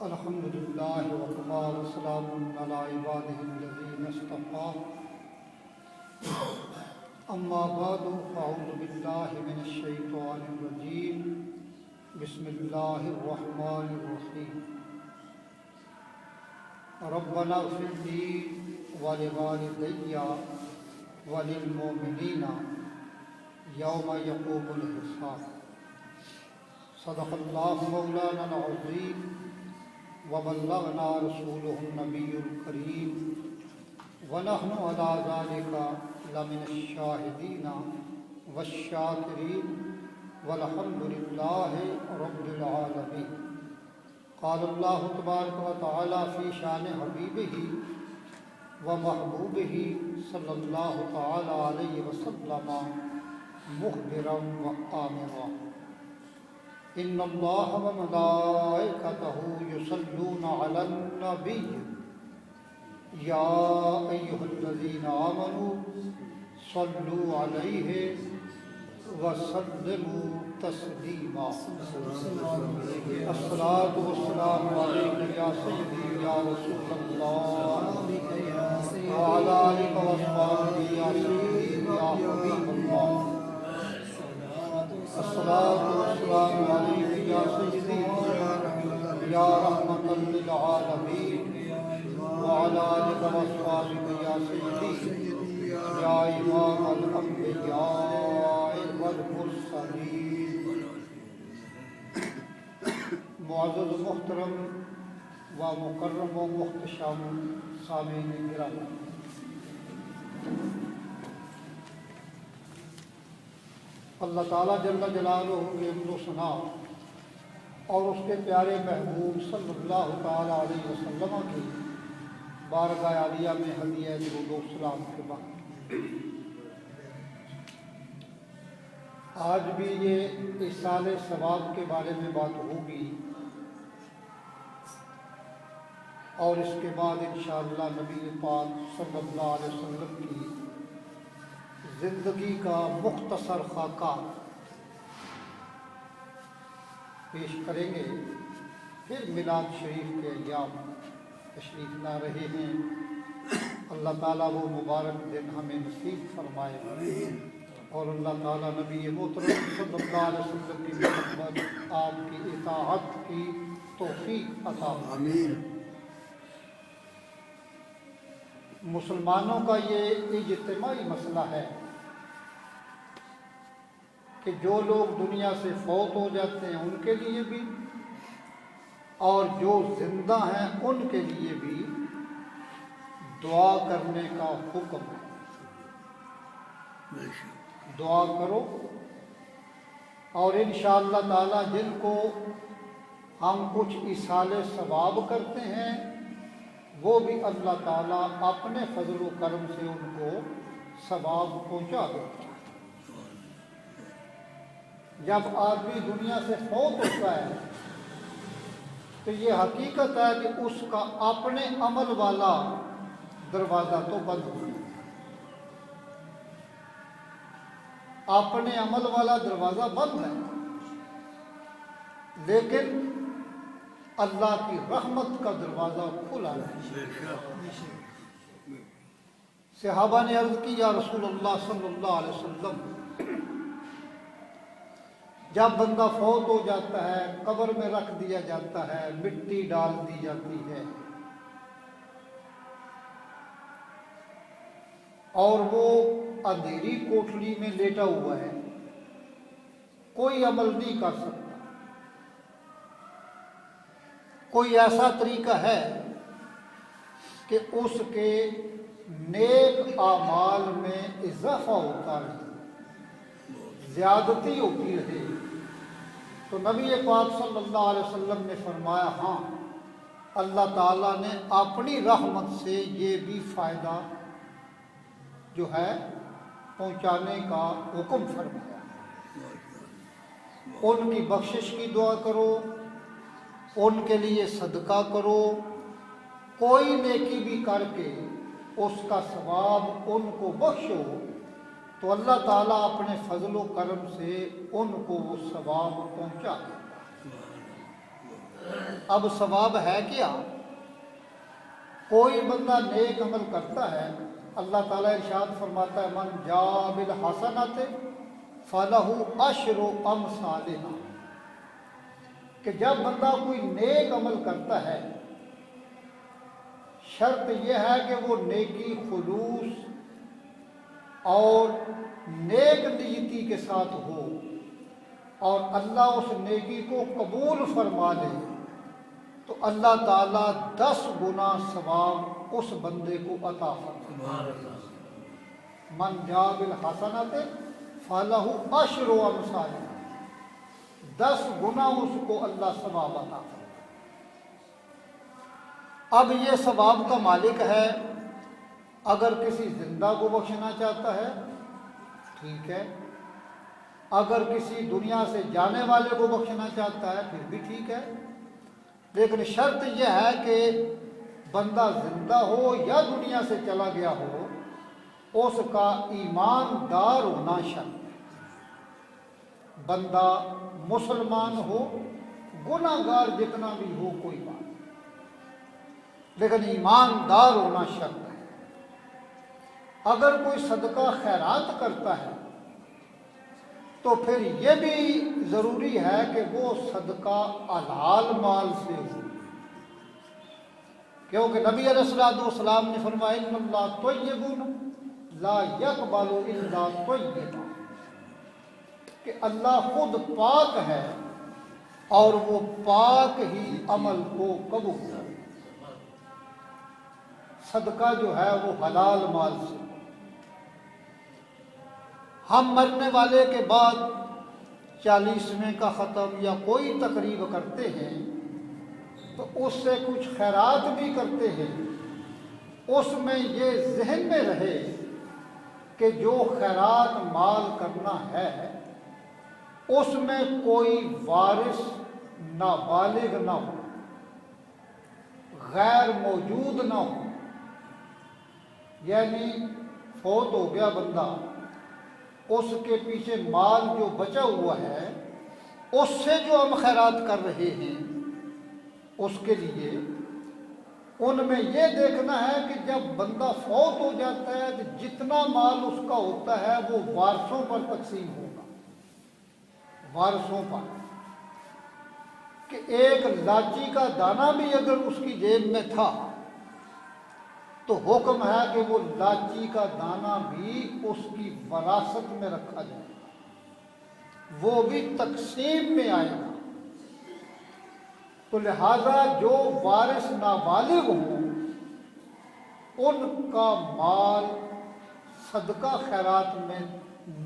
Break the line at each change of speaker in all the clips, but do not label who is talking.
الحمد للہ وکفى وسلام علی عبادہ الذین اصطفى اما بعد فاعوذ باللہ من الشیطان الرجیم بسم اللہ الرحمن الرحیم ربنا اغفر لی ولوالدی وللمؤمنین یوم یقوم الحساب صدق اللہ مولانا العظیم وبلغنا رسوله النبی الکریم ونحن علی ذلک لمن الشاہدین والشاکرین والحمد للہ رب العالمین۔ قال اللہ تبارک و تعالی فی شان حبیبہ ومحبوبہ صلی اللہ تعالی علیہ وسلم مخبرا وآمرا ان اللہ وملائکتہ یصلون علی النبی یا ایہا الذین آمنوا صلوا علیہ وسلموا تسلیما۔ الصلاۃ والسلام علیک یا سیدی یا رسول اللہ وعلی آلک واصحابک یا سیدی یا حبیب اللہ۔ الصلاۃ والسلام علیک یا سیدی یا رحمۃ للعالمین وعلی آلک واصحابک یا سیدی یا امام الانبیاء والمرسلین۔ معزز محترم و مکرم و محتشم سامعین گرامی، اللہ تعالیٰ جل جلالہ کے حمد و ثنا اور اس کے پیارے محبوب صلی اللہ تعالیٰ علیہ وسلم کی بارگاہ عالیہ میں ہدیہ درود و سلام کے بعد آج بھی یہ ایصال ثواب کے بارے میں بات ہوگی، اور اس کے بعد انشاءاللہ نبی پاک صلی اللہ علیہ وسلم کی زندگی کا مختصر خاکہ پیش کریں گے۔ پھر میلاد شریف کے ایام تشریف لا رہے ہیں، اللہ تعالیٰ وہ مبارک دن ہمیں نصیب فرمائے اور اللہ تعالیٰ نبی محترم صلی اللہ علیہ وسلم کی محبت، آپ کی اطاعت کی توفیق عطا فرمائے۔ مسلمانوں کا یہ اجتماعی مسئلہ ہے کہ جو لوگ دنیا سے فوت ہو جاتے ہیں ان کے لیے بھی اور جو زندہ ہیں ان کے لیے بھی دعا کرنے کا حکم ہے۔ دعا کرو، اور انشاءاللہ تعالی جن کو ہم کچھ ایصال ثواب کرتے ہیں وہ بھی اللہ تعالیٰ اپنے فضل و کرم سے ان کو ثواب پہنچا دیتا ہے۔ جب آدمی دنیا سے فوت ہوتا ہے تو یہ حقیقت ہے کہ اس کا اپنے عمل والا دروازہ تو بند ہو گیا، اپنے عمل والا دروازہ بند ہے، لیکن اللہ کی رحمت کا دروازہ کھلا ہے۔ صحابہ نے عرض کی یا رسول اللہ صلی اللہ علیہ وسلم، جب بندہ فوت ہو جاتا ہے، قبر میں رکھ دیا جاتا ہے، مٹی ڈال دی جاتی ہے اور وہ اندھیری کوٹھلی میں لیٹا ہوا ہے، کوئی عمل نہیں کر سکتا، کوئی ایسا طریقہ ہے کہ اس کے نیک اعمال میں اضافہ ہوتا رہے، زیادتی ہوتی رہے، تو نبی پاک صلی اللہ علیہ وسلم نے فرمایا ہاں، اللہ تعالیٰ نے اپنی رحمت سے یہ بھی فائدہ جو ہے پہنچانے کا حکم فرمایا۔ ان کی بخشش کی دعا کرو، ان کے لیے صدقہ کرو، کوئی نیکی بھی کر کے اس کا ثواب ان کو بخشو تو اللہ تعالیٰ اپنے فضل و کرم سے ان کو وہ ثواب پہنچا دیتا ہے۔ اب ثواب ہے کیا؟ کوئی بندہ نیک عمل کرتا ہے، اللہ تعالیٰ ارشاد فرماتا ہے من جاء بالحسنۃ فلہ عشر امثالہا، کہ جب بندہ کوئی نیک عمل کرتا ہے، شرط یہ ہے کہ وہ نیکی خلوص اور نیک نیتی کے ساتھ ہو اور اللہ اس نیکی کو قبول فرما لے، تو اللہ تعالیٰ 10 گنا ثواب اس بندے کو عطا فرمائے۔ من جاء بالحسنۃ فلہ عشر امثالہا، 10 گنا اس کو اللہ ثواب عطا فرمائے۔ اب یہ ثواب کا مالک ہے، اگر کسی زندہ کو بخشنا چاہتا ہے ٹھیک ہے، اگر کسی دنیا سے جانے والے کو بخشنا چاہتا ہے پھر بھی ٹھیک ہے، لیکن شرط یہ ہے کہ بندہ زندہ ہو یا دنیا سے چلا گیا ہو، اس کا ایماندار ہونا شرط ہے۔ بندہ مسلمان ہو، گناہ گار جتنا بھی ہو کوئی بات نہیں، لیکن ایماندار ہونا شرط ہے۔ اگر کوئی صدقہ خیرات کرتا ہے تو پھر یہ بھی ضروری ہے کہ وہ صدقہ حلال مال سے ہو، کیونکہ نبی علیہ الصلوۃ والسلام نے فرمایا ان اللہ طیب لا یقبل الا طیبا، کہ اللہ خود پاک ہے اور وہ پاک ہی عمل کو قبول کرے۔ صدقہ جو ہے وہ حلال مال سے۔ ہم مرنے والے کے بعد 40ویں کا ختم یا کوئی تقریب کرتے ہیں تو اس سے کچھ خیرات بھی کرتے ہیں، اس میں یہ ذہن میں رہے کہ جو خیرات مال کرنا ہے اس میں کوئی وارث نابالغ نہ ہو، غیر موجود نہ ہو، یعنی فوت ہو گیا بندہ، اس کے پیچھے مال جو بچا ہوا ہے اس سے جو ہم خیرات کر رہے ہیں اس کے لیے ان میں یہ دیکھنا ہے کہ جب بندہ فوت ہو جاتا ہے تو جتنا مال اس کا ہوتا ہے وہ وارثوں پر تقسیم ہوگا، وارثوں پر، کہ ایک لاچی کا دانہ بھی اگر اس کی جیب میں تھا تو حکم ہے کہ وہ لاچی کا دانہ بھی اس کی وراثت میں رکھا جائے، وہ بھی تقسیم میں آئے گا۔ تو لہذا جو وارث نابالغ ہوں ان کا مال صدقہ خیرات میں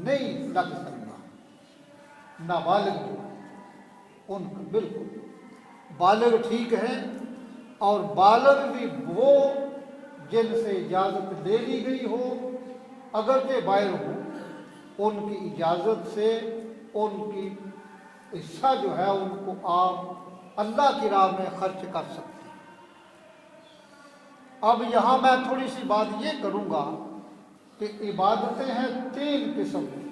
نہیں لگ سکتا، نابالغ جو ہے ان کا بالکل، بالغ ٹھیک ہے، اور بالغ بھی وہ جن سے اجازت لے لی گئی ہو، اگرچہ باہر ہو، ان کی اجازت سے ان کی حصہ جو ہے ان کو آپ اللہ کی راہ میں خرچ کر سکتے ہیں۔ اب یہاں میں تھوڑی سی بات یہ کروں گا کہ عبادتیں ہیں 3 قسم کی۔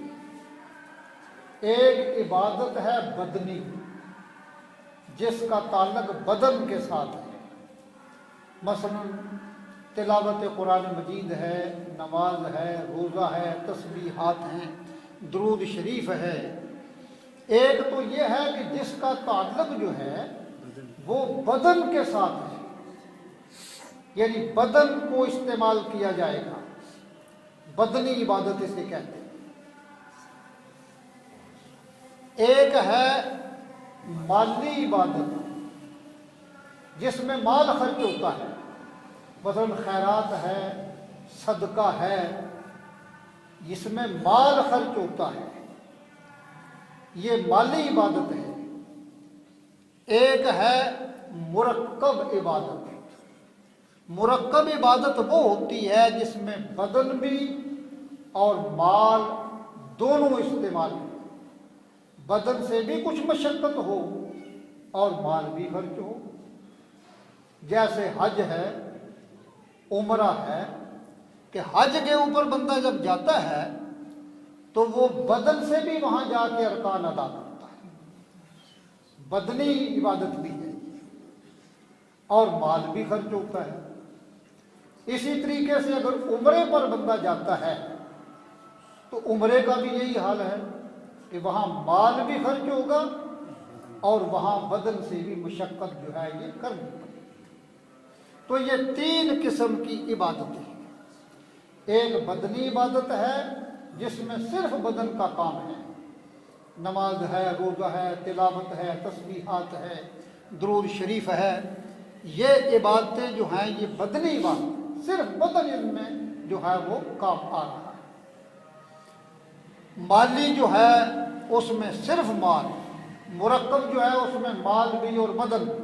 ایک عبادت ہے بدنی، جس کا تعلق بدن کے ساتھ ہے، مثلا تلاوت قرآن مجید ہے، نماز ہے، روزہ ہے، تسبیحات ہیں، درود شریف ہے۔ ایک تو یہ ہے کہ جس کا تعلق جو ہے وہ بدن کے ساتھ ہے، یعنی بدن کو استعمال کیا جائے گا، بدنی عبادت اسے کہتے ہیں۔ ایک ہے مالی عبادت، جس میں مال خرچ ہوتا ہے، مثلا خیرات ہے، صدقہ ہے، جس میں مال خرچ ہوتا ہے، یہ مالی عبادت ہے۔ ایک ہے مرکب عبادت۔ مرکب عبادت وہ ہوتی ہے جس میں بدن بھی اور مال دونوں استعمال ہو، بدن سے بھی کچھ مشقت ہو اور مال بھی خرچ ہو، جیسے حج ہے، عمرہ ہے، کہ حج کے اوپر بندہ جب جاتا ہے تو وہ بدن سے بھی وہاں جا کے ارکان ادا کرتا ہے، بدنی عبادت بھی ہے۔ اور مال بھی خرچ ہوتا ہے۔ اسی طریقے سے اگر عمرے پر بندہ جاتا ہے تو عمرے کا بھی یہی حال ہے کہ وہاں مال بھی خرچ ہوگا اور وہاں بدن سے بھی مشقت جو ہے یہ کرنی پڑے۔ تو یہ 3 قسم کی عبادتیں ہیں۔ ایک بدنی عبادت ہے جس میں صرف بدن کا کام ہے، نماز ہے، روزہ ہے، تلاوت ہے، تسبیحات ہے، درود شریف ہے۔ یہ عبادتیں جو ہیں یہ بدنی عبادت، صرف بدن ان میں جو ہے وہ کام آ رہا ہے۔ مالی جو ہے اس میں صرف مال، مرکب جو ہے اس میں مال بھی اور بدن بھی۔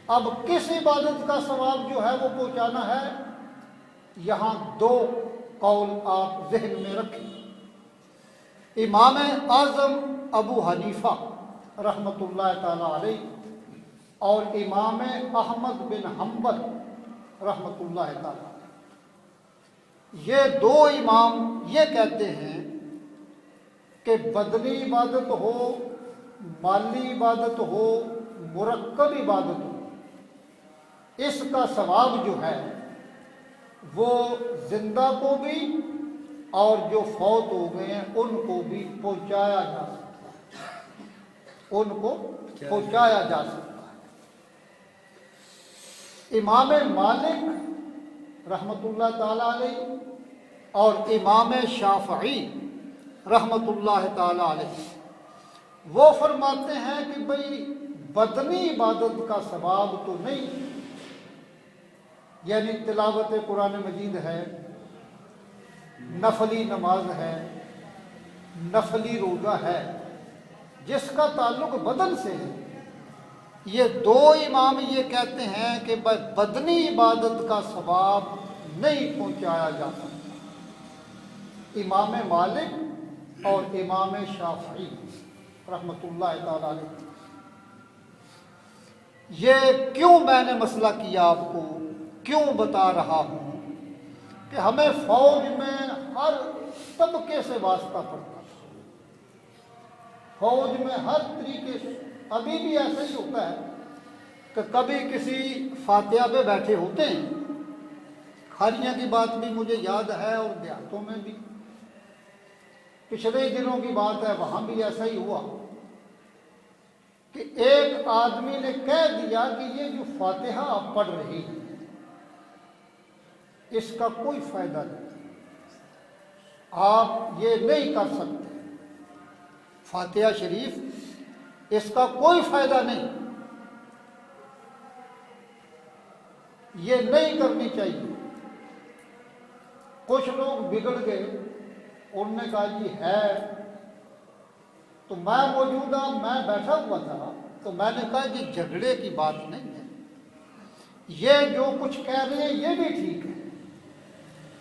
اب کس عبادت کا ثواب جو ہے وہ پہنچانا ہے، یہاں 2 قول آپ ذہن میں رکھیں۔ امام اعظم ابو حنیفہ رحمۃ اللہ تعالی علیہ اور امام احمد بن حنبل رحمۃ اللہ تعالی علیہ، یہ 2 امام یہ کہتے ہیں کہ بدنی عبادت ہو، مالی عبادت ہو، مرکب عبادت ہو، اس کا ثواب جو ہے وہ زندہ کو بھی اور جو فوت ہو گئے ہیں ان کو بھی پہنچایا جا سکتا ہے، ان کو پہنچایا جا سکتا ہے۔ امام مالک رحمۃ اللہ تعالی علیہ اور امام شافعی رحمۃ اللہ تعالی علیہ وہ فرماتے ہیں کہ بھئی بدنی عبادت کا ثواب تو نہیں، یعنی تلاوت قرآن مجید ہے، نفلی نماز ہے، نفلی روزہ ہے، جس کا تعلق بدن سے ہے۔ یہ 2 امام یہ کہتے ہیں کہ بدنی عبادت کا ثواب نہیں پہنچایا جا سکتا۔ امام مالک اور امام شافعی رحمۃ اللہ تعالی علیہ۔ یہ کیوں میں نے مسئلہ کیا آپ کو، کیوں بتا رہا ہوں کہ ہمیں فوج میں ہر طبقے سے واسطہ پڑتا تھا، فوج میں ہر طریقے سے۔ ابھی بھی ایسا ہی ہوتا ہے کہ کبھی کسی فاتحہ پہ بیٹھے ہوتے ہیں، کھاریاں کی بات بھی مجھے یاد ہے اور دیہاتوں میں بھی، پچھلے دنوں کی بات ہے، وہاں بھی ایسا ہی ہوا کہ ایک آدمی نے کہہ دیا کہ یہ جو فاتحہ آپ پڑھ رہی ہیں اس کا کوئی فائدہ نہیں، آپ یہ نہیں کر سکتے، فاتحہ شریف اس کا کوئی فائدہ نہیں، یہ نہیں کرنی چاہیے۔ کچھ لوگ بگڑ گئے، انہوں نے کہا جی ہے، تو میں موجودہ میں بیٹھا ہوا تھا تو میں نے کہا کہ جھگڑے کی بات نہیں ہے، یہ جو کچھ کہہ رہے ہیں یہ بھی ٹھیک ہے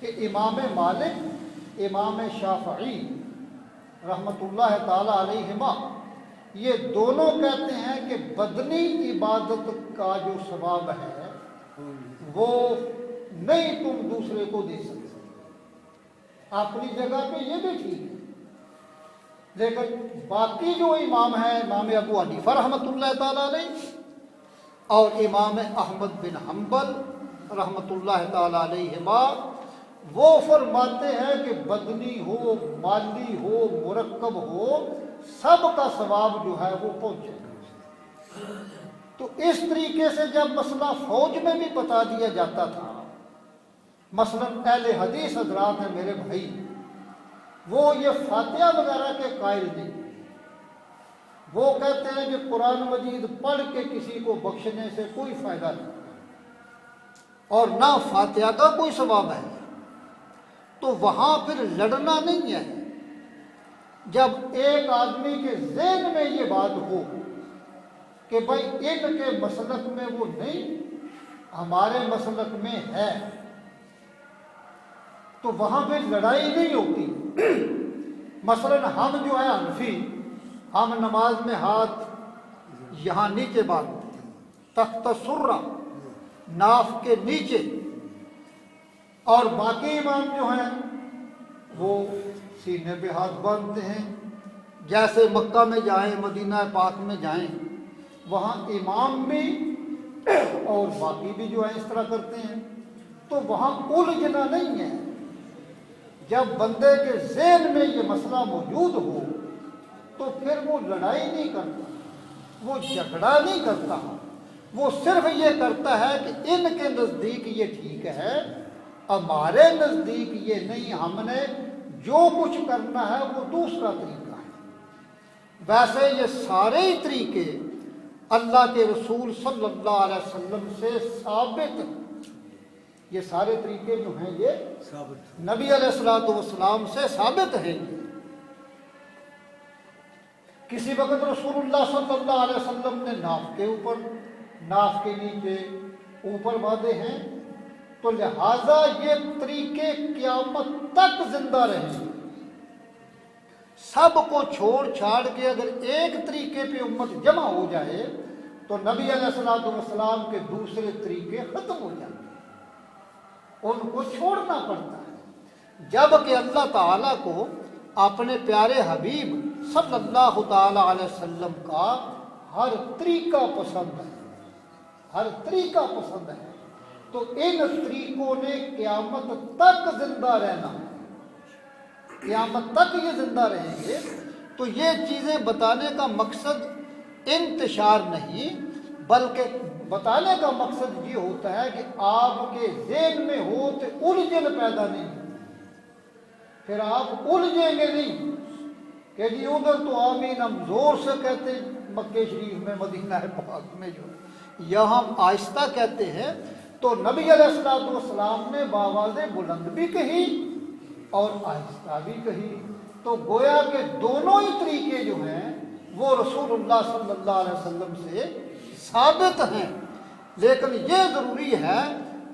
کہ امام مالک، امام شافعی رحمۃ اللہ تعالی علیہما یہ دونوں کہتے ہیں کہ بدنی عبادت کا جو ثواب ہے وہ نہیں تم دوسرے کو دے سکتے۔ اپنی جگہ پہ یہ بھی ٹھیک ہے، لیکن باقی جو امام ہیں، امام ابو حنیفہ رحمۃ اللہ تعالی علیہ اور امام احمد بن حنبل رحمۃ اللہ تعالی علیہما، وہ فرماتے ہیں کہ بدنی ہو، مالی ہو، مرکب ہو، سب کا ثواب جو ہے وہ پہنچے گا۔ تو اس طریقے سے جب مسئلہ فوج میں بھی بتا دیا جاتا تھا، مثلا اہل حدیث حضرات ہیں میرے بھائی، وہ یہ فاتحہ وغیرہ کے قائل نہیں، وہ کہتے ہیں کہ قرآن مجید پڑھ کے کسی کو بخشنے سے کوئی فائدہ نہیں اور نہ فاتحہ کا کوئی ثواب ہے۔ تو وہاں پھر لڑنا نہیں ہے۔ جب ایک آدمی کے ذہن میں یہ بات ہو کہ بھائی ان کے مسلک میں وہ نہیں، ہمارے مسلک میں ہے، تو وہاں پہ لڑائی نہیں ہوتی۔ مثلا ہم جو ہے حنفی، ہم نماز میں ہاتھ یہاں نیچے باندھتے ہیں، تحت سرہ، ناف کے نیچے، اور باقی امام جو ہیں وہ سینے پہ ہاتھ باندھتے ہیں۔ جیسے مکہ میں جائیں، مدینہ پاک میں جائیں، وہاں امام بھی اور باقی بھی جو ہیں اس طرح کرتے ہیں، تو وہاں الجھنا نہیں ہے۔ جب بندے کے ذہن میں یہ مسئلہ موجود ہو تو پھر وہ لڑائی نہیں کرتا، وہ جھگڑا نہیں کرتا، وہ صرف یہ کرتا ہے کہ ان کے نزدیک یہ ٹھیک ہے، ہمارے نزدیک یہ نہیں، ہم نے جو کچھ کرنا ہے وہ دوسرا طریقہ ہے۔ ویسے یہ سارے ہی طریقے اللہ کے رسول صلی اللہ علیہ وسلم سے ثابت ہیں۔ یہ سارے طریقے جو ہیں یہ نبی علیہ الصلوۃ والسلام سے ثابت ہیں۔ کسی وقت رسول اللہ صلی اللہ علیہ وسلم نے ناف کے اوپر، ناف کے نیچے، اوپر باندھے ہیں، تو لہٰذا یہ طریقے قیامت تک زندہ رہیں گے۔ سب کو چھوڑ چھاڑ کے اگر ایک طریقے پہ امت جمع ہو جائے تو نبی علیہ الصلوۃ والسلام کے دوسرے طریقے ختم ہو جائیں گے، ان کو چھوڑنا پڑتا ہے۔ جب کہ اللہ تعالیٰ کو اپنے پیارے حبیب صلی اللہ تعالیٰ علیہ وسلم کا ہر طریقہ پسند ہے، ہر طریقہ پسند ہے، تو ان طریقوں نے قیامت تک زندہ رہنا ہے، قیامت تک یہ زندہ رہیں گے۔ تو یہ چیزیں بتانے کا مقصد انتشار نہیں، بلکہ بتانے کا مقصد یہ ہوتا ہے کہ آپ کے ذہن میں ہو تو الجھن پیدا نہیں، پھر آپ الجھیں گے نہیں کہ جی ادھر تو آمین ہم زور سے کہتے ہیں مکہ شریف میں، مدینہ پاک میں، جو یہاں ہم آہستہ کہتے ہیں، تو نبی علیہ الصلوۃ والسلام نے بآواز بلند بھی کہی اور آہستہ بھی کہی، تو گویا کہ دونوں ہی طریقے جو ہیں وہ رسول اللہ صلی اللہ علیہ وسلم سے ثابت ہیں۔ لیکن یہ ضروری ہے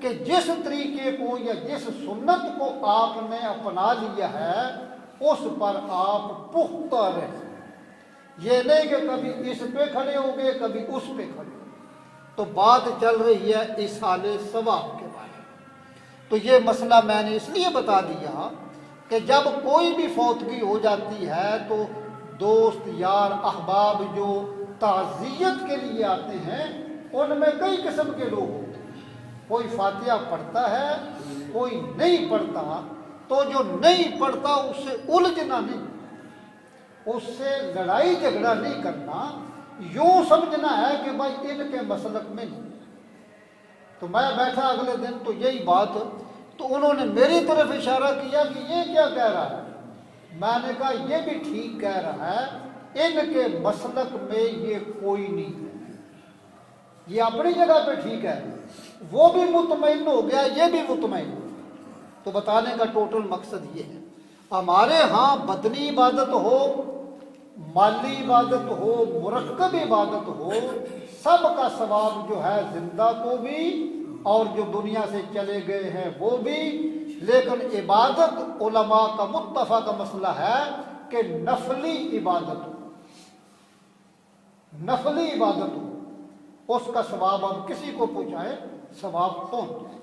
کہ جس طریقے کو یا جس سنت کو آپ نے اپنا لیا ہے اس پر آپ پختہ رہیں، یہ نہیں کہ کبھی اس پہ کھڑے ہو گئے کبھی اس پہ کھڑے ہو گئے۔ تو بات چل رہی ہے ایصال ثواب کے بارے میں، تو یہ مسئلہ میں نے اس لیے بتا دیا کہ جب کوئی بھی فوتگی ہو جاتی ہے تو دوست یار احباب جو تعزیت کے لیے آتے ہیں ان میں کئی قسم کے لوگ ہوتے ہیں، کوئی فاتحہ پڑھتا ہے کوئی نہیں پڑھتا، تو جو نہیں پڑھتا اس سے الجھنا نہیں، اس سے لڑائی جھگڑا نہیں کرنا، یوں سمجھنا ہے کہ بھائی ان کے مسلک میں نہیں۔ تو میں بیٹھا اگلے دن تو یہی بات، تو انہوں نے میری طرف اشارہ کیا کہ یہ کیا کہہ رہا ہے، میں نے کہا یہ بھی ٹھیک کہہ رہا ہے، ان کے مسلک میں یہ کوئی نہیں ہے، یہ اپنی جگہ پہ ٹھیک ہے، وہ بھی مطمئن ہو گیا یہ بھی مطمئن ہو۔ تو بتانے کا ٹوٹل مقصد یہ ہے، ہمارے ہاں بدنی عبادت ہو، مالی عبادت ہو، مرکب عبادت ہو، سب کا ثواب جو ہے زندہ کو بھی اور جو دنیا سے چلے گئے ہیں وہ بھی، لیکن عبادت علماء کا متفق مسئلہ ہے کہ نفلی عبادت ہو، نفلی عبادت ہو، اس کا ثواب ہم کسی کو پہنچائے ثواب پہنچ جائے۔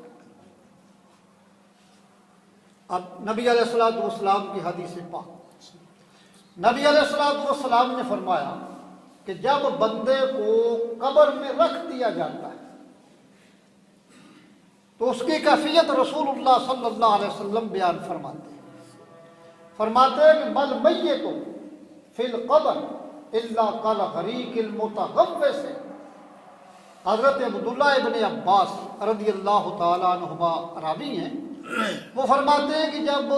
اب نبی علیہ الصلوۃ والسلام کی حدیث پاک، نبی علیہ الصلوۃ والسلام نے فرمایا کہ جب بندے کو قبر میں رکھ دیا جاتا ہے تو اس کی کیفیت رسول اللہ صلی اللہ علیہ وسلم بیان فرماتے ہیں کہ مل میت فی القبر الا کالغریق المتغوص۔ حضرت عبداللہ ابن عباس رضی اللہ تعالیٰ عنہما راوی ہیں، وہ فرماتے ہیں کہ جب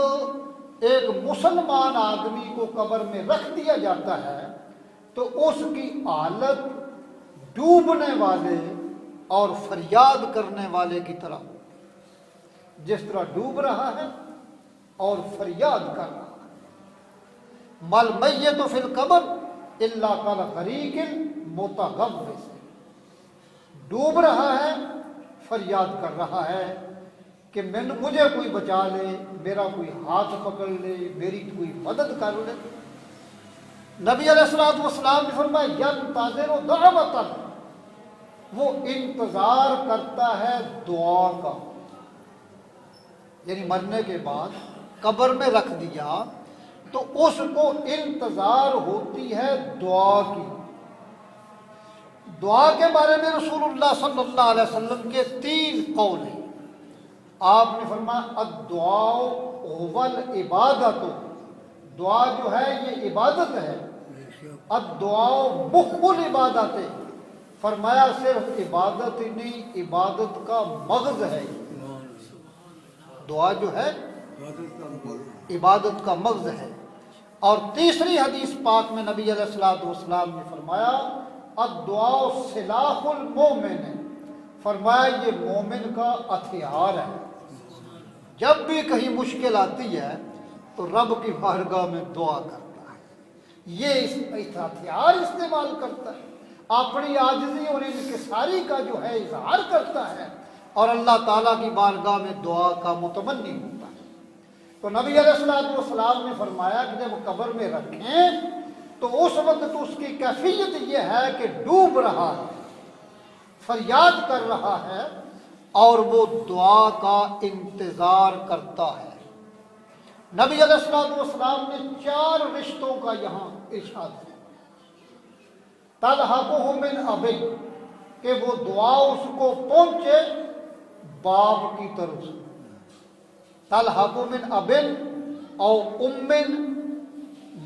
ایک مسلمان آدمی کو قبر میں رکھ دیا جاتا ہے تو اس کی حالت ڈوبنے والے اور فریاد کرنے والے کی طرح، جس طرح ڈوب رہا ہے اور فریاد کر رہا ہے۔ مل میت فی القبر الا کالغریق المتغوص، ڈوب رہا ہے فریاد کر رہا ہے کہ مجھے کوئی بچا لے، میرا کوئی ہاتھ پکڑ لے، میری کوئی مدد کر لے۔ نبی علیہ الصلوۃ والسلام نے فرمایا ینتظر دعوۃ، وہ انتظار کرتا ہے دعا کا، یعنی مرنے کے بعد قبر میں رکھ دیا تو اس کو انتظار ہوتی ہے دعا کی، دعا کے بارے میں رسول اللہ صلی اللہ علیہ وسلم کے 3 قول ہیں۔ آپ نے فرمایا الدعاء هو العبادت، دعا جو ہے یہ عبادت ہے۔ الدعاء مخ العبادت، فرمایا صرف عبادت ہی نہیں، عبادت کا مغز ہے۔ دعا جو ہے عبادت کا مغز ہے۔ اور تیسری حدیث پاک میں نبی علیہ الصلوۃ والسلام نے فرمایا الدعاء سلاح المومن، فرمایا یہ مومن کا ہتھیار ہے۔ جب بھی کہیں مشکل آتی ہے تو رب کی بارگاہ میں دعا کرتا ہے، یہ اس ہتھیار استعمال کرتا ہے، اپنی عاجزی اور انکساری کا جو ہے اظہار کرتا ہے، اور اللہ تعالیٰ کی بارگاہ میں دعا کا متمنی ہوتا ہے۔ تو نبی علیہ الصلوۃ والسلام نے فرمایا کہ جب قبر میں رکھیں تو اس وقت اس کی کیفیت یہ ہے کہ ڈوب رہا ہے، فریاد کر رہا ہے، اور وہ دعا کا انتظار کرتا ہے۔ نبی علیہ الصلوۃ والسلام نے 4 رشتوں کا یہاں ارشاد ہے۔ تلحقہ من ابٍ، کہ وہ دعا اس کو پہنچے باپ کی طرف سے، تلحقہ من ابٍ او امٍ،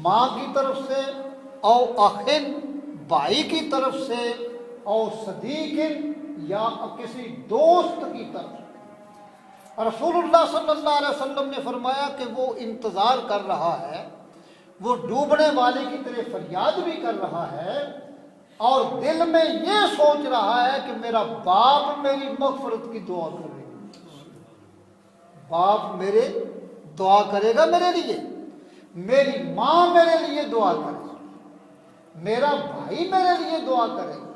ماں کی طرف سے، او اخٍ، بھائی کی طرف سے، او صدیق، یا کسی دوست کی طرف۔ رسول اللہ صلی اللہ علیہ وسلم نے فرمایا کہ وہ انتظار کر رہا ہے، وہ ڈوبنے والے کی طرح فریاد بھی کر رہا ہے، اور دل میں یہ سوچ رہا ہے کہ میرا باپ میری مغفرت کی دعا کرے گا، باپ میرے دعا کرے گا میرے لیے، میری ماں میرے لیے دعا کرے گا، میرا بھائی میرے لیے دعا کرے گا،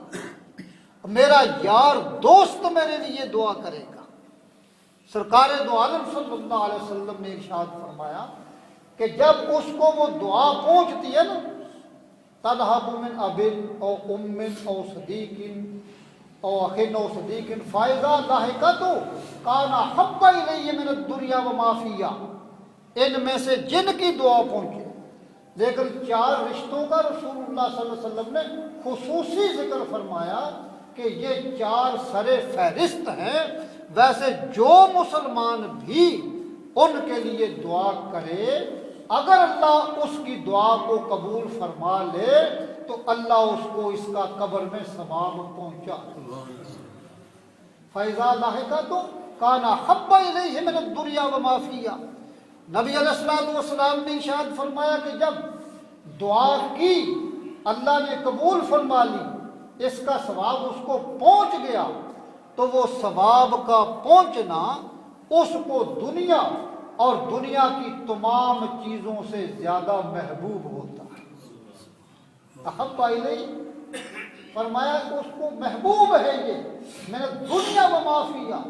میرا یار دوست میرے لیے دعا کرے گا۔ سرکار دو عالم صلی اللہ علیہ وسلم نے ارشاد فرمایا کہ جب اس کو وہ دعا پہنچتی ہے نا، تذهب من اب او ام او صدیق او اخ او صدیق فاذا لاحقته كان حب الیہ من الدنیا وما فیہا، ان میں سے جن کی دعا پہنچے۔ لیکن 4 رشتوں کا رسول اللہ صلی اللہ علیہ وسلم نے خصوصی ذکر فرمایا کہ یہ 4 سرے فہرست ہیں، ویسے جو مسلمان بھی ان کے لیے دعا کرے، اگر اللہ اس کی دعا کو قبول فرما لے تو اللہ اس کو اس کا قبر میں ثواب پہنچا۔ فَإِذَا لَحِقَتُ كَانَ حَبَّ إِلَيْهِ مِنَ الدُّنْيَا وَمَا فِيهَا، نبی علیہ الصلوۃ والسلام نے ارشاد فرمایا کہ جب دعا کی، اللہ نے قبول فرما لی، اس کا ثواب اس کو پہنچ گیا، تو وہ ثواب کا پہنچنا اس کو دنیا اور دنیا کی تمام چیزوں سے زیادہ محبوب ہوتا ہے۔ احب الیہ، فرمایا اس کو محبوب ہے یہ، میں نے دنیا و ما فیہا،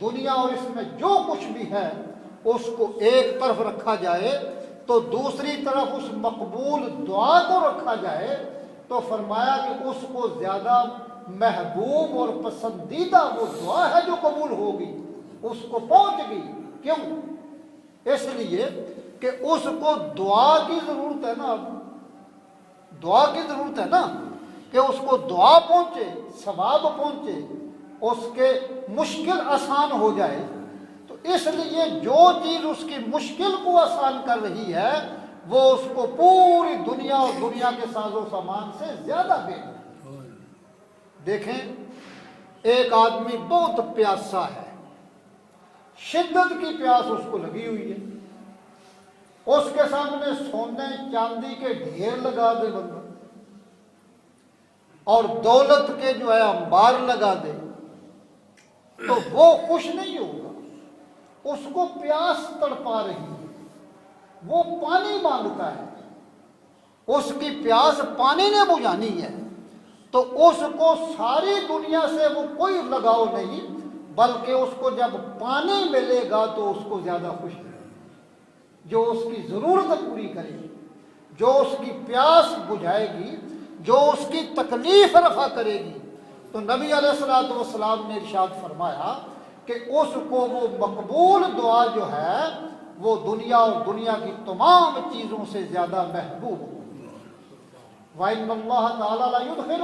دنیا اور اس میں جو کچھ بھی ہے اس کو ایک طرف رکھا جائے تو دوسری طرف اس مقبول دعا کو رکھا جائے، تو فرمایا کہ اس کو زیادہ محبوب اور پسندیدہ وہ دعا ہے جو قبول ہوگی، اس کو پہنچ گئی۔ کیوں؟ اس لیے کہ اس کو دعا کی ضرورت ہے نا، دعا کی ضرورت ہے نا، کہ اس کو دعا پہنچے، ثواب پہنچے، اس کے مشکل آسان ہو جائے۔ تو اس لیے جو چیز اس کی مشکل کو آسان کر رہی ہے وہ اس کو پوری دنیا اور دنیا کے ساز و سامان سے زیادہ بہتر۔ دیکھیں ایک آدمی بہت پیاسا ہے، شدت کی پیاس اس کو لگی ہوئی ہے، اس کے سامنے سونے چاندی کے ڈھیر لگا دے بندہ، اور دولت کے جو ہے انبار لگا دے، تو وہ خوش نہیں ہوگا، اس کو پیاس تڑپا رہی ہے، وہ پانی مانگتا ہے، اس کی پیاس پانی نے بجھانی ہے، تو اس کو ساری دنیا سے وہ کوئی لگاؤ نہیں، بلکہ اس کو جب پانی ملے گا تو اس کو زیادہ خوش ہے، جو اس کی ضرورت پوری کرے گی، جو اس کی پیاس بجھائے گی، جو اس کی تکلیف رفع کرے گی۔ تو نبی علیہ الصلوۃ والسلام نے ارشاد فرمایا کہ اس کو وہ مقبول دعا جو ہے وہ دنیا اور دنیا کی تمام چیزوں سے زیادہ محبوب ہو۔ وَإِنَّ اللَّهَ تَعَالَى لَا يُدْخِلُ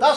10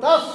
10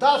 10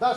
10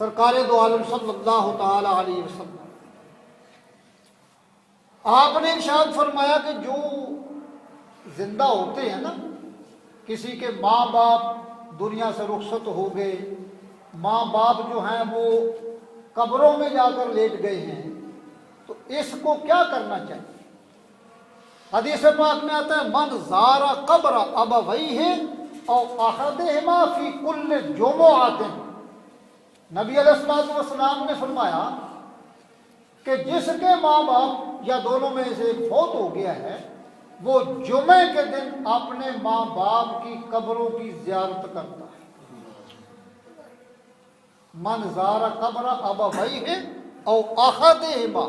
سرکار دو عالم صلی اللہ تعالی علیہ وسلم، آپ نے ارشاد فرمایا کہ جو زندہ ہوتے ہیں نا، کسی کے ماں باپ دنیا سے رخصت ہو گئے، ماں باپ جو ہیں وہ قبروں میں جا کر لیٹ گئے ہیں، تو اس کو کیا کرنا چاہیے؟ حدیث پاک میں آتا ہے من زار قبر ابویہ او احدہما فی کل جمعۃ، نبی علیہ الصلوۃ والسلام نے فرمایا کہ جس کے ماں باپ یا دونوں میں سے ایک فوت ہو گیا ہے، وہ جمعے کے دن اپنے ماں باپ کی قبروں کی زیارت کرتا ہے۔ من زار قبر ابویہ او احدہما،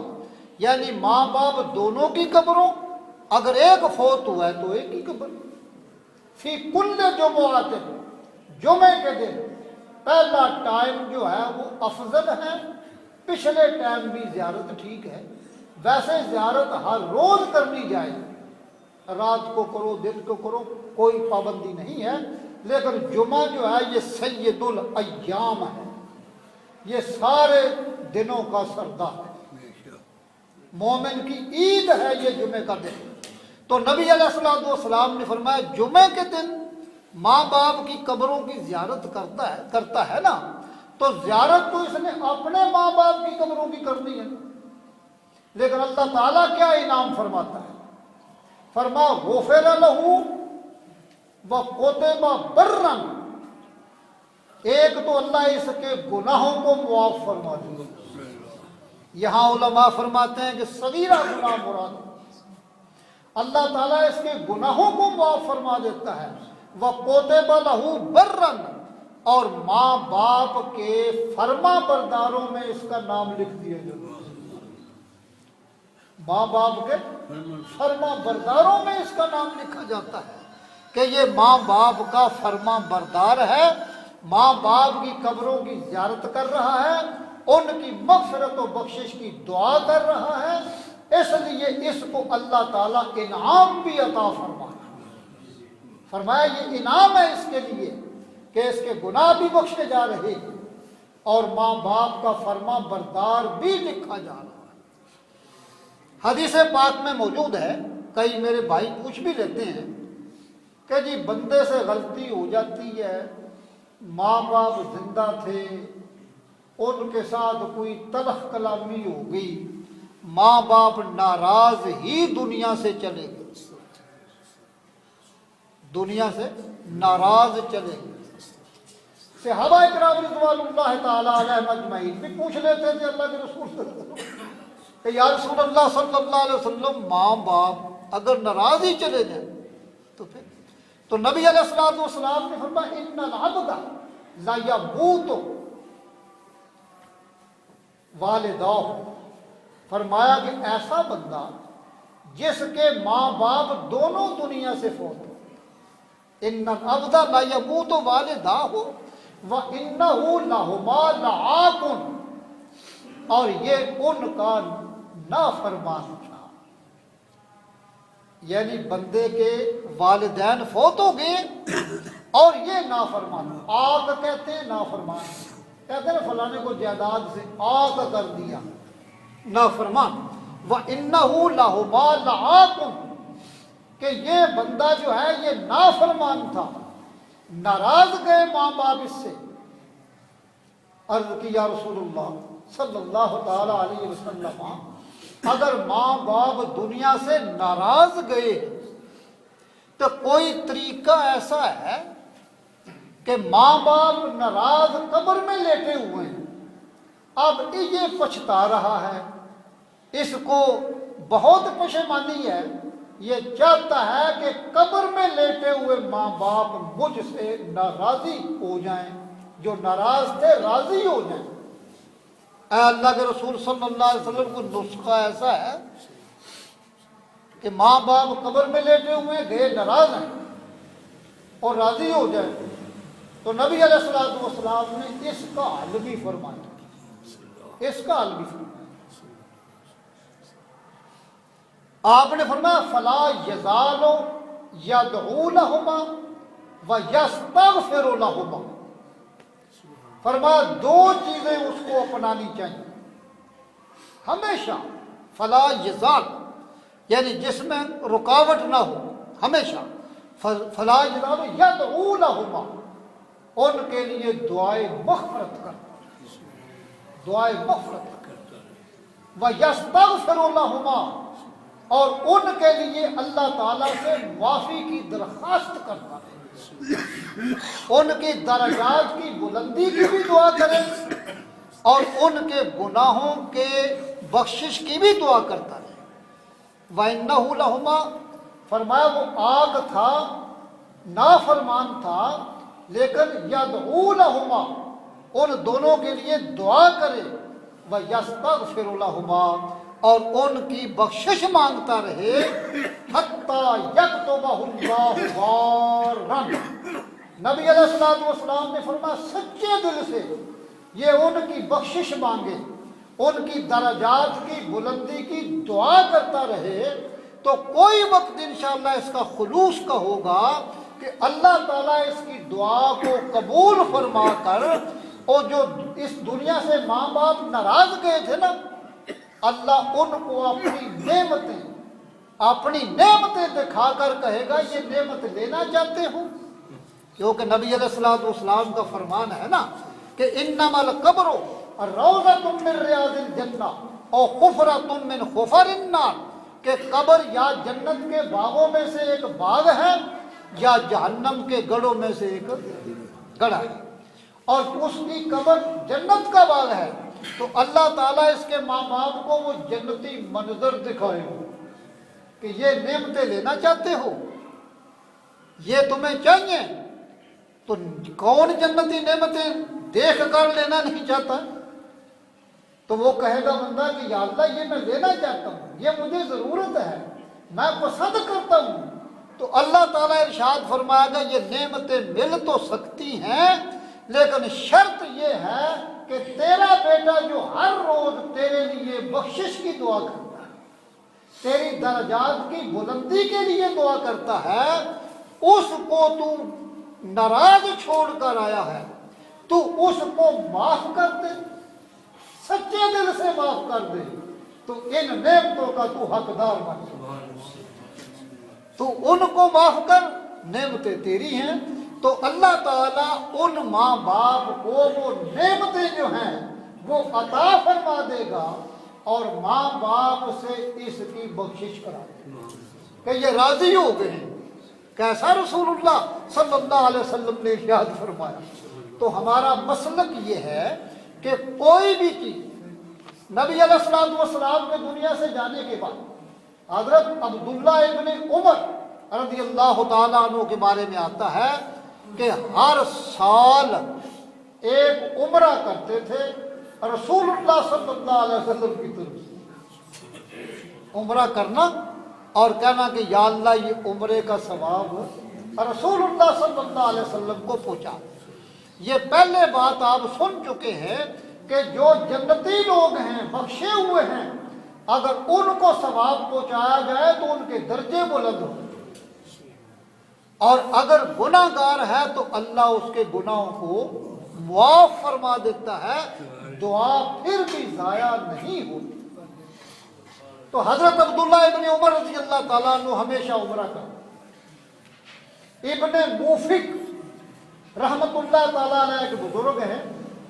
یعنی ماں باپ دونوں کی قبروں، اگر ایک فوت ہوا ہے تو ایک ہی قبر، فی کل جمعۃ، جمعے کے دن پہلا ٹائم جو ہے وہ افضل ہے، پچھلے ٹائم بھی زیارت ٹھیک ہے، ویسے زیارت ہر روز کرنی جائے، رات کو کرو دن کو کرو کوئی پابندی نہیں ہے، لیکن جمعہ جو ہے یہ سید الایام ہے، یہ سارے دنوں کا سردار ہے، مومن کی عید ہے یہ جمعے کا دن۔ تو نبی علیہ الصلوۃ والسلام نے فرمایا جمعے کے دن ماں باپ کی قبروں کی زیارت کرتا ہے نا، تو زیارت تو اس نے اپنے ماں باپ کی قبروں کی کرنی ہے، لیکن اللہ تعالیٰ کیا انعام فرماتا ہے؟ فرما غفر لہ وکتب برا، ایک تو اللہ اس کے گناہوں کو معاف فرما دے، یہاں علماء فرماتے ہیں کہ صغیرہ گناہ مراد، اللہ تعالیٰ اس کے گناہوں کو معاف فرما دیتا ہے، وَقُتِبَ لَهُ بَرًّا، اور ماں باپ کے فرما برداروں میں اس کا نام لکھ دیا جاتا ہے، ماں باپ کے فرما برداروں میں اس کا نام لکھا جاتا ہے کہ یہ ماں باپ کا فرما بردار ہے، ماں باپ کی قبروں کی زیارت کر رہا ہے، ان کی مغفرت و بخشش کی دعا کر رہا ہے، اس لیے اس کو اللہ تعالیٰ انعام بھی عطا فرمایا یہ انعام ہے اس کے لیے کہ اس کے گناہ بھی بخشے جا رہے ہیں اور ماں باپ کا فرما بردار بھی لکھا جا رہا ہے۔ حدیث پاک میں موجود ہے، کئی میرے بھائی پوچھ بھی لیتے ہیں کہ جی بندے سے غلطی ہو جاتی ہے، ماں باپ زندہ تھے، ان کے ساتھ کوئی تلخ کلامی ہو گئی، ماں باپ ناراض ہی دنیا سے چلے گئے، دنیا سے ناراض چلے گئے۔ صحابہ کرام رضوان اللہ تعالی علیہم اجمعین بھی پوچھ لیتے تھے اللہ کے رسول صلی اللہ علیہ وسلم کہ یا رسول اللہ صلی اللہ علیہ وسلم ماں باپ اگر ناراض ہی چلے جائیں تو پھر؟ تو نبی علیہ الصلوۃ والسلام نے فرمایا ان العبد لا یموت والداہ، فرمایا کہ ایسا بندہ جس کے ماں باپ دونوں دنیا سے فوت ہو، ان العبد لا یموت والداہ وانہ لہما لعاق، اور یہ ان کا نافرمان تھا، یعنی بندے کے والدین فوت ہو گئے اور یہ نافرمان، آگ کہتے ہیں نافرمان، کہتے ہیں فلانے کو جائیداد سے آگ کر دیا، نافرمان۔ وَإِنَّهُ لَهُمَا لَعَاقٌ، کہ یہ بندہ جو ہے یہ نافرمان تھا، ناراض گئے ماں باپ اس سے۔ عرض کی یا رسول اللہ صلی اللہ تعالی علیہ وسلم، اگر ماں باپ دنیا سے ناراض گئے تو کوئی طریقہ ایسا ہے کہ ماں باپ ناراض قبر میں لیٹے ہوئے ہیں، اب یہ پچھتا رہا ہے، اس کو بہت پشیمانی ہے، یہ چاہتا ہے کہ قبر میں لیٹے ہوئے ماں باپ مجھ سے ناراضی ہو جائیں، جو ناراض تھے راضی ہو جائیں۔ اے اللہ کے رسول صلی اللہ علیہ وسلم کو نسخہ ایسا ہے کہ ماں باپ قبر میں لیٹے ہوئے گئے ناراض ہیں اور راضی ہو جائیں، تو نبی علیہ الصلوۃ والسلام نے اس کا حل بھی فرمایا، اس کا حل بھی فرمایا۔ آپ نے فرمایا فلا یزال یدعو لہما ویستغفر لہما، فرمایا دو چیزیں اس کو اپنانی چاہیے ہمیشہ، فلا یزال یعنی جس میں رکاوٹ نہ ہو، ہمیشہ فلا یزال یدعو لہما، ان کے لیے دعائے مغفرت کرتا، دعائے مغفرت کرتا، وَيَسْتَغْفِرُ لَهُمَا، اور ان کے لیے اللہ تعالیٰ سے معافی کی درخواست کرتا ہے، ان کی درجات کی بلندی کی بھی دعا کرے اور ان کے گناہوں کے بخشش کی بھی دعا کرتا ہے۔ وَإِنَّهُ لَهُمَا، فرمایا وہ آگ تھا، نافرمان تھا، لیکن یدعو لَهُمَا، ان دونوں کے لیے دعا کرے، وَيَسْتَغْفِرُ لَهُمَا، اور ان کی بخشش مانگتا رہے، حَتَّى يَكْتُبَهُ اللَّهُ بَارًّا، نبی علیہ الصلوۃ والسلام نے فرمایا سچے دل سے یہ ان کی بخشش مانگے، ان کی درجات کی بلندی کی دعا کرتا رہے، تو کوئی وقت انشاءاللہ اس کا خلوص کا ہوگا کہ اللہ تعالیٰ اس کی دعا کو قبول فرما کر، اور جو اس دنیا سے ماں باپ ناراض گئے تھے نا، اللہ ان کو اپنی نعمتیں دکھا کر کہے گا یہ نعمت لینا چاہتے ہو، کیونکہ نبی علیہ الصلوۃ والسلام کا فرمان ہے نا کہ انما القبر روضۃ من ریاض الجنہ او حفرۃ من حفر النار، کہ قبر یا جنت کے باغوں میں سے ایک باغ ہے یا جہنم کے گڑھوں میں سے ایک گڑھا ہے، اور اس کی قبر جنت کا باغ ہے، تو اللہ تعالیٰ اس کے ماں باپ کو وہ جنتی منظر دکھائے گا کہ یہ نعمتیں لینا چاہتے ہو، یہ تمہیں چاہیے، تو کون جنتی نعمتیں دیکھ کر لینا نہیں چاہتا؟ تو وہ کہے گا بندہ کہ یا اللہ یہ میں لینا چاہتا ہوں، یہ مجھے ضرورت ہے، میں پسند کرتا ہوں، تو اللہ تعالیٰ ارشاد فرمائے گا یہ نعمتیں مل تو سکتی ہیں، لیکن شرط یہ ہے کہ تیرا بیٹا جو ہر روز تیرے لیے بخشش کی دعا کرتا ہے، تیری درجات کی بلندی کے لیے دعا کرتا ہے، اس کو تو ناراض چھوڑ کر آیا ہے، تو اس کو معاف کر دے، سچے دل سے معاف کر دے، تو ان نعمتوں کا تو حقدار بن جائے، تو ان کو معاف کر، نعمتیں تیری ہیں، تو اللہ تعالیٰ ان ماں باپ کو وہ نعمتیں جو ہیں وہ عطا فرما دے گا، اور ماں باپ سے اس کی بخشش کرا دے گا کہ یہ راضی ہو گئے ہیں۔ کیسا رسول اللہ صلی اللہ علیہ وسلم نے ارشاد فرمایا۔ تو ہمارا مسلک یہ ہے کہ کوئی بھی چیز، نبی علیہ الصلوۃ والسلام کے دنیا سے جانے کے بعد حضرت عبداللہ ابن عمر رضی اللہ تعالیٰ عنہ کے بارے میں آتا ہے کہ ہر سال ایک عمرہ کرتے تھے رسول اللہ صلی اللہ علیہ وسلم کی طرف سے، عمرہ کرنا اور کہنا کہ یا اللہ یہ عمرے کا ثواب رسول اللہ صلی اللہ علیہ وسلم کو پہنچا۔ یہ پہلے بات آپ سن چکے ہیں کہ جو جنتی لوگ ہیں، بخشے ہوئے ہیں، اگر ان کو ثواب پہنچایا جائے تو ان کے درجے بلند ہوں، اور اگر گناہ گار ہے تو اللہ اس کے گناہوں کو معاف فرما دیتا ہے، دعا پھر بھی ضائع نہیں ہوتی۔ تو حضرت عبداللہ ابن عمر رضی اللہ تعالیٰ عنہ ہمیشہ عمرہ کرتے۔ ابن موفق رحمت اللہ تعالیٰ علیہ کے بزرگ ہیں،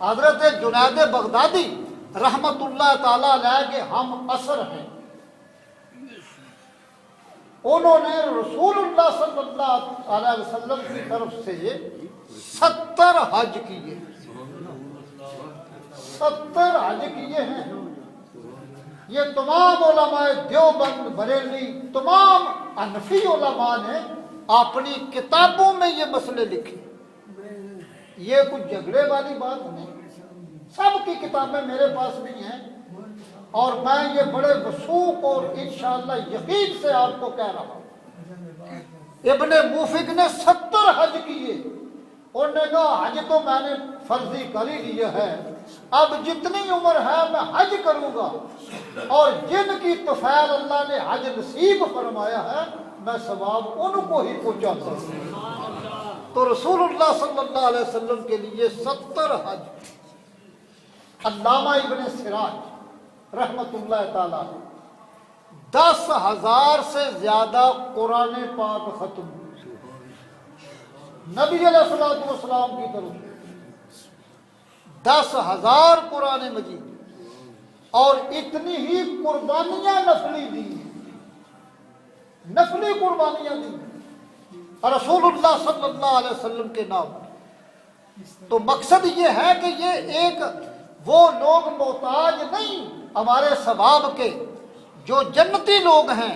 حضرت جنید بغدادی رحمت اللہ تعالیٰ علیہ کے ہم عصر ہیں، انہوں نے رسول اللہ صلی اللہ علیہ وسلم کی طرف سے 70 حج کیے، 70 حج کیے ہیں۔ یہ تمام علماء دیوبند، بریلی، تمام حنفی علماء نے اپنی کتابوں میں یہ مسئلے لکھے، یہ کچھ جھگڑے والی بات نہیں، سب کی کتابیں میرے پاس بھی ہیں، اور میں یہ بڑے وثوق اور انشاءاللہ یقین سے آپ کو کہہ رہا ہوں۔ ابن موفق نے 70 حج کیے، انہوں نے کہا حج تو میں نے فرضی کر ہی لیا ہے، اب جتنی عمر ہے میں حج کروں گا، اور جن کی طفیل اللہ نے حج نصیب فرمایا ہے میں ثواب ان کو ہی پہنچاتا ہوں۔ تو رسول اللہ صلی اللہ علیہ وسلم کے لیے 70 حج۔ علامہ ابن سراج رحمۃ اللہ تعالیٰ 10,000 سے زیادہ قرآن پاک ختم نبی علیہ الصلوۃ والسلام کی طرف سے، 10,000 قرآن مجید، اور اتنی ہی قربانیاں نفلی دی، نفلی قربانیاں دی رسول اللہ صلی اللہ علیہ وسلم کے نام۔ تو مقصد یہ ہے کہ یہ ایک وہ لوگ محتاج نہیں ہمارے ثواب کے جو جنتی لوگ ہیں،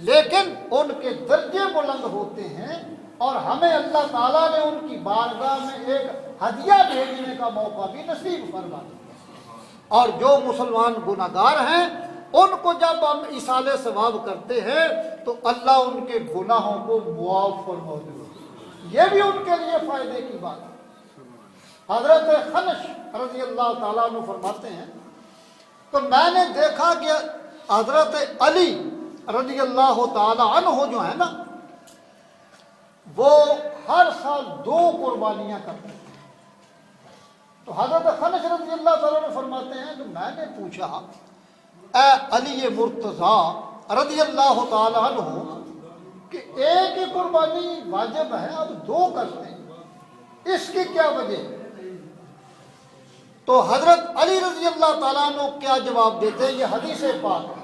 لیکن ان کے درجے بلند ہوتے ہیں، اور ہمیں اللہ تعالیٰ نے ان کی بارگاہ میں ایک ہدیہ بھیجنے کا موقع بھی نصیب فرما دیا۔ اور جو مسلمان گناہگار ہیں ان کو جب ہم ایصال ثواب کرتے ہیں تو اللہ ان کے گناہوں کو معاف فرما دیتا، یہ بھی ان کے لیے فائدے کی بات ہے۔ حضرت خنش رضی اللہ تعالیٰ عنہ فرماتے ہیں تو میں نے دیکھا کہ حضرت علی رضی اللہ تعالیٰ عنہ جو ہے نا، وہ ہر سال 2 قربانیاں کرتے ہیں۔ تو حضرت خنش رضی اللہ تعالیٰ عنہ فرماتے ہیں کہ میں نے پوچھا اے علی مرتضیٰ رضی اللہ تعالیٰ عنہ کہ ایک ہی قربانی واجب ہے، اب 2 کرتے ہیں، اس کی کیا وجہ ہے؟ تو حضرت علی رضی اللہ تعالیٰ عنہ کیا جواب دیتے ہیں؟ یہ حدیث پاک ہے۔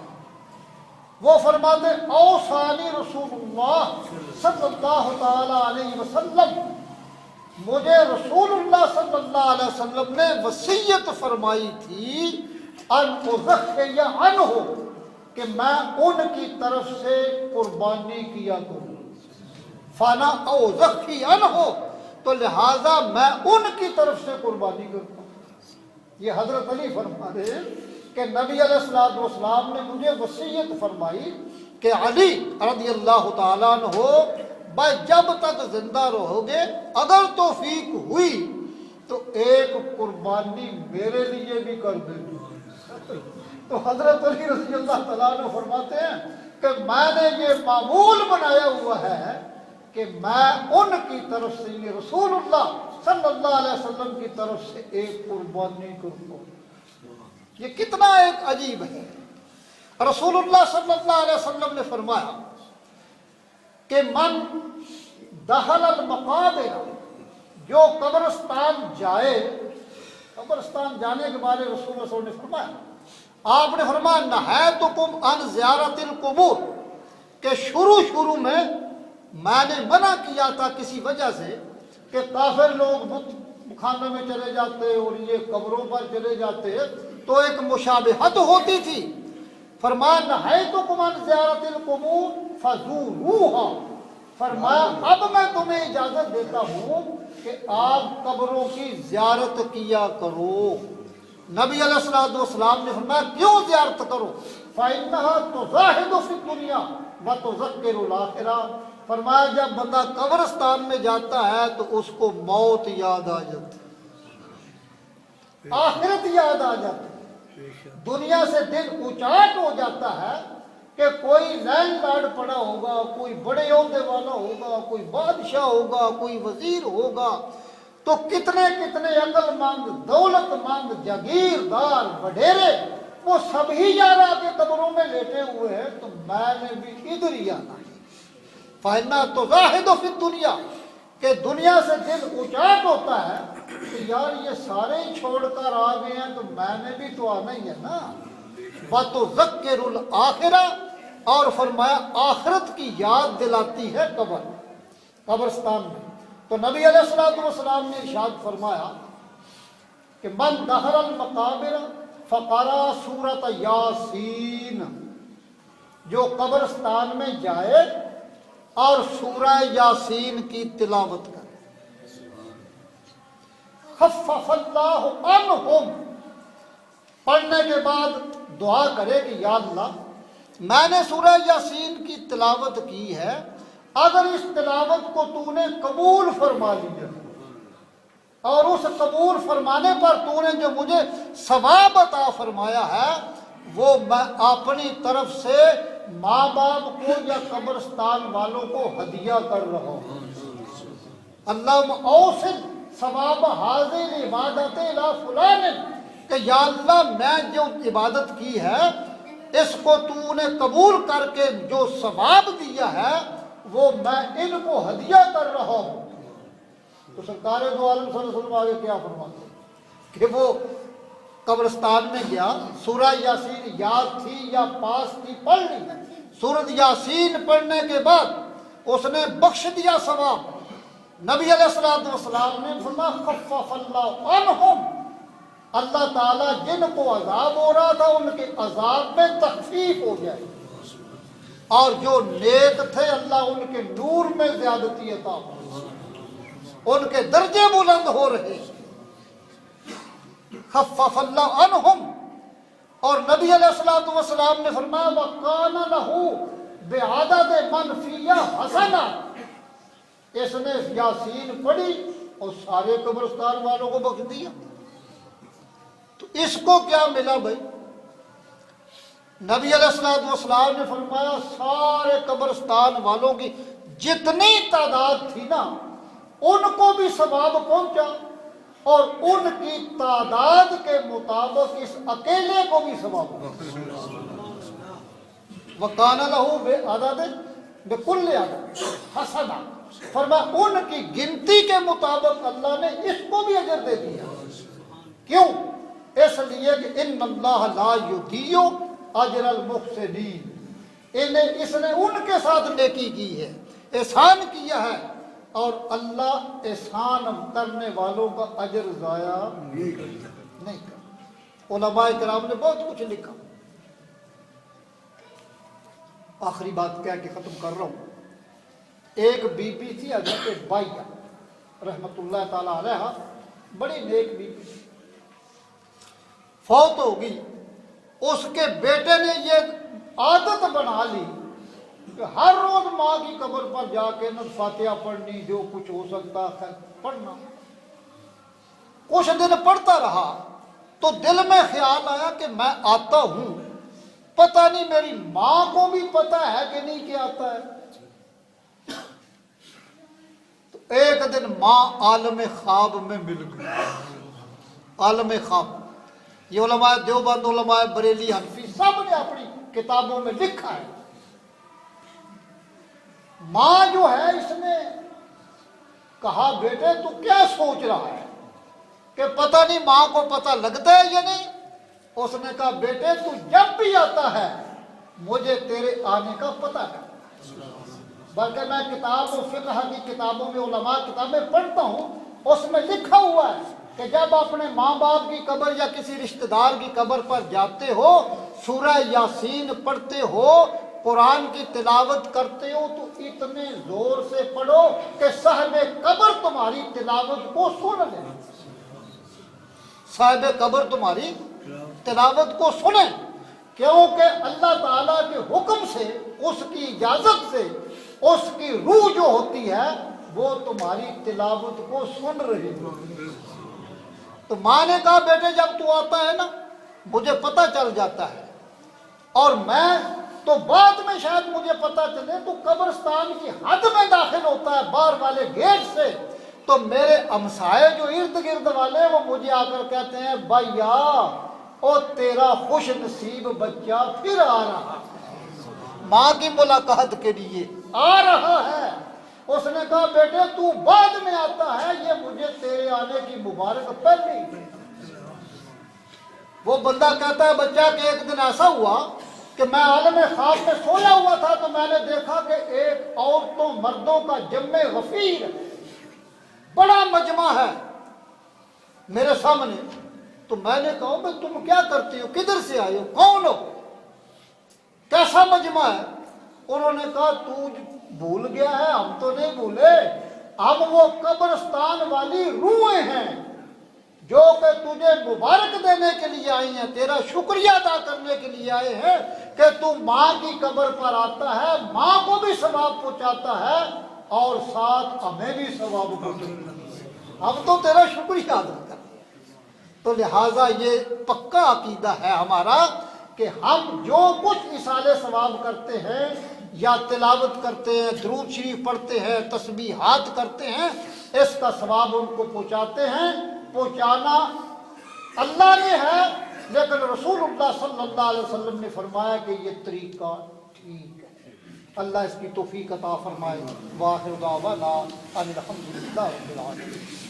وہ فرماتے اوصانی رسول اللہ صلی اللہ تعالیٰ علیہ وسلم، مجھے رسول اللہ صلی اللہ علیہ وسلم نے وصیت فرمائی تھی ان اضحی عنہ، کہ میں ان کی طرف سے قربانی کیا کروں، فانا اضحی عنہ، تو لہذا میں ان کی طرف سے قربانی کرتا ہوں۔ یہ حضرت علی فرما رہے ہیں کہ نبی علیہ الصلوۃ والسلام نے مجھے وصیت فرمائی کہ علی رضی اللہ تعالیٰ عنہ بھائی جب تک زندہ رہو گے اگر توفیق ہوئی تو ایک قربانی میرے لیے بھی کر دے۔ تو حضرت علی رضی اللہ تعالیٰ عنہ فرماتے ہیں کہ میں نے یہ معمول بنایا ہوا ہے کہ میں ان کی طرف سے، یہ رسول اللہ صلی اللہ علیہ وسلم کی طرف سے ایک قربانی کرتا ہوں۔ یہ کتنا ایک عجیب ہے۔ رسول اللہ صلی اللہ علیہ وسلم نے فرمایا کہ من دخل المقابر، جو قبرستان جائے، قبرستان جانے کے بارے رسول اللہ صلی اللہ علیہ وسلم نے فرمایا، آپ نے فرمایا نہیتکم عن زیارت القبور، کہ شروع میں نے منع کیا تھا کسی وجہ سے کہ کافر لوگ بت خانے میں چلے جاتے اور یہ قبروں پر چلے جاتے تو ایک مشابہت ہوتی تھی۔ فرمایا نہیتکم عن زیارت القبور فزوروہا، فرمایا اب میں تمہیں اجازت دیتا ہوں کہ آپ قبروں کی زیارت کیا کرو۔ نبی علیہ الصلوۃ والسلام نے فرمایا کیوں زیارت کرو؟ فإنها تزاہد فی الدنیا وتذکر الآخرہ، فرمایا جب بندہ قبرستان میں جاتا ہے تو اس کو موت یاد آ جاتی، آخرت یاد آ جاتی، دنیا سے دل اچاٹ ہو جاتا ہے کہ کوئی لینڈ لارڈ پڑا ہوگا، کوئی بڑے عہدے والا ہوگا، کوئی بادشاہ ہوگا، کوئی وزیر ہوگا، تو کتنے عقل مند، دولت مند، جاگیردار، وڈیرے، وہ سب ہی یار آ کے قبروں میں لیٹے ہوئے ہیں، تو میں نے بھی ادھر ہی آنا ہے۔ فَإِنَّا تُزَاحِدُ فِي الدُّنْيَا، کہ دنیا سے دل اچاٹ ہوتا ہے کہ یار یہ سارے ہی چھوڑ کر آ گئے ہیں تو میں نے بھی تو آنا ہی ہے نا۔ وَتُذَكِّرُ الْآخِرَةَ، اور فرمایا آخرت کی یاد دلاتی ہے قبرستان میں۔ تو نبی علیہ الصلوۃ والسلام نے ارشاد فرمایا کہ من دخل المقابر فقرأ سورۃ یاسین، جو قبرستان میں جائے اور سورہ یاسین کی تلاوت کرے، خفف اللہ عنہم، پڑھنے کے بعد دعا کرے کہ یا اللہ میں نے سورہ یاسین کی تلاوت کی ہے، اگر اس تلاوت کو تو نے قبول فرما لیا اور اس قبول فرمانے پر تو نے جو مجھے ثواب عطا فرمایا ہے وہ میں اپنی طرف سے ماں باپ کو یا قبرستان والوں کو ہدیہ کر رہا ہوں۔ اللہم اوصل ثواب حاضر عبادت الی فلان، کہ یا اللہ میں جو عبادت کی ہے اس کو تو نے قبول کر کے جو ثواب دیا ہے وہ میں ان کو ہدیہ کر رہا ہوں۔ تو سرکار دو عالم صلی اللہ علیہ وسلم آگے کیا فرماتے ہیں کہ وہ قبرستان میں گیا، سورہ یاسین یاد تھی یا پاس تھی پڑھ لی، سورۃ یاسین پڑھنے کے بعد اس نے بخش دیا ثواب۔ نبی علیہ الصلوۃ والسلام نے فرمایا خفف اللہ عنہم، اللہ تعالیٰ جن کو عذاب ہو رہا تھا ان کے عذاب میں تخفیف ہو جائے، اور جو نیک تھے اللہ ان کے نور میں زیادتی عطا فرمائے، ان کے درجے بلند ہو رہے۔ خفف اللہ عنہم، اور نبی علیہ الصلوۃ والسلام نے فرمایا وَقَانَ لَهُ بِعَدَدِ مَنْ فِيهَا حَسَنَةٌ، اس نے یاسین پڑھی اور سارے قبرستان والوں کو بخش دیا۔ تو اس کو کیا ملا بھائی؟ نبی علیہ الصلوۃ والسلام نے فرمایا سارے قبرستان والوں کی جتنی تعداد تھی نا ان کو بھی ثواب پہنچا، اور ان کی تعداد کے مطابق اس اکیلے کو بھی ثواب پہنچا۔ وَقَانَ لَهُ بِعَدَدِ بِكُلِّ عَدَدٍ حَسَنَةٌ، فرمایا ان کی گنتی کے مطابق اللہ نے اس کو بھی اجر دے دیا۔ کیوں؟ اس لیے کہ ان اللہ لا یضیع اجر المحسنین، اس نے ان کے ساتھ نیکی کی ہے، احسان کیا ہے، اور اللہ احسان کرنے والوں کا اجر ضائع نہیں کرتا۔ علماء کرام نے بہت کچھ لکھا، آخری بات کہہ کے ختم کر رہا ہوں۔ ایک بی بی تھی حضرت بائیہ رحمۃ اللہ تعالی علیہ، بڑی نیک بی بی، فوت ہو گئی۔ اس کے بیٹے نے یہ عادت بنا لی کہ ہر روز ماں کی قبر پر جا کے نہ فاتحہ پڑھنی، جو کچھ ہو سکتا ہے پڑھنا۔ کچھ دن پڑھتا رہا تو دل میں خیال آیا کہ میں آتا ہوں، پتہ نہیں میری ماں کو بھی پتہ ہے کہ نہیں کہ آتا ہے۔ تو ایک دن ماں عالم خواب میں مل گئی، عالم خواب۔ یہ علماء دیوبند، علماء بریلی، حنفی سب نے اپنی کتابوں میں لکھا ہے۔ ماں جو ہے اس نے کہا بیٹے تو کیا سوچ رہا ہے، کہ پتہ نہیں ماں کو پتہ لگتا ہے یا نہیں۔ اس نے کہا بیٹے تو جب بھی آتا ہے مجھے تیرے آنے کا پتہ ہے، بلکہ میں کتاب و فقہ کی کتابوں میں علماء کتابیں پڑھتا ہوں، اس میں لکھا ہوا ہے کہ جب اپنے ماں باپ کی قبر یا کسی رشتہ دار کی قبر پر جاتے ہو، سورہ یاسین پڑھتے ہو، قرآن کی تلاوت کرتے ہو تو اتنے زور سے پڑھو کہ صاحب قبر تمہاری تلاوت کو سن لے، صاحب قبر تمہاری تلاوت کو سنیں، کیونکہ اللہ تعالیٰ کے حکم سے، اس کی اجازت سے، اس کی روح جو ہوتی ہے وہ تمہاری تلاوت کو سن رہی ہے۔ تو ماں نے کہا بیٹے جب تو آتا ہے نا مجھے پتہ چل جاتا ہے، اور میں تو بعد میں شاید مجھے پتہ چلے، تو قبرستان کی حد میں داخل ہوتا ہے باہر والے گیٹ سے، تو میرے ہمسائے جو ارد گرد والے وہ مجھے آ کر کہتے ہیں بھائیا او تیرا خوش نصیب بچہ پھر آ رہا ہے، ماں کی ملاقات کے لیے آ رہا ہے۔ اس نے کہا بیٹے تو بعد میں آتا ہے، یہ مجھے تیرے آنے کی مبارک پہلی۔ وہ بندہ کہتا ہے بچہ کہ ایک دن ایسا ہوا کہ میں عالم خواب میں سویا ہوا تھا، تو میں نے دیکھا کہ ایک عورتوں مردوں کا جمع غفیر بڑا مجمع ہے میرے سامنے۔ تو میں نے کہا بھائی تم کیا کرتے ہو، کدھر سے آئے ہو، کون ہو، کیسا مجمع ہے؟ انہوں نے کہا تو بھول گیا ہے، ہم تو نہیں بھولے، ہم وہ قبرستان والی روحیں ہیں جو کہ تجھے مبارک دینے کے لیے آئی ہیں، تیرا شکریہ ادا کرنے کے لیے آئے ہیں کہ تو ماں کی قبر پر آتا ہے، ماں کو بھی ثواب پہنچاتا ہے اور ساتھ ہمیں بھی ثواب پہنچاتا ہے، ہم تو تیرا شکریہ ادا کرتے ہیں۔ تو لہٰذا یہ پکا عقیدہ ہے ہمارا کہ ہم جو کچھ ایصال ثواب کرتے ہیں یا تلاوت کرتے ہیں، درود شریف پڑھتے ہیں، تسبیحات کرتے ہیں، اس کا ثواب ان کو پہنچاتے ہیں. پہنچانا اللہ نے ہے، لیکن رسول اللہ صلی اللہ علیہ وسلم نے فرمایا کہ یہ طریقہ ٹھیک ہے. اللہ اس کی توفیق عطا فرمائے. واخر دعوانا ان الحمد للہ رب العالمین.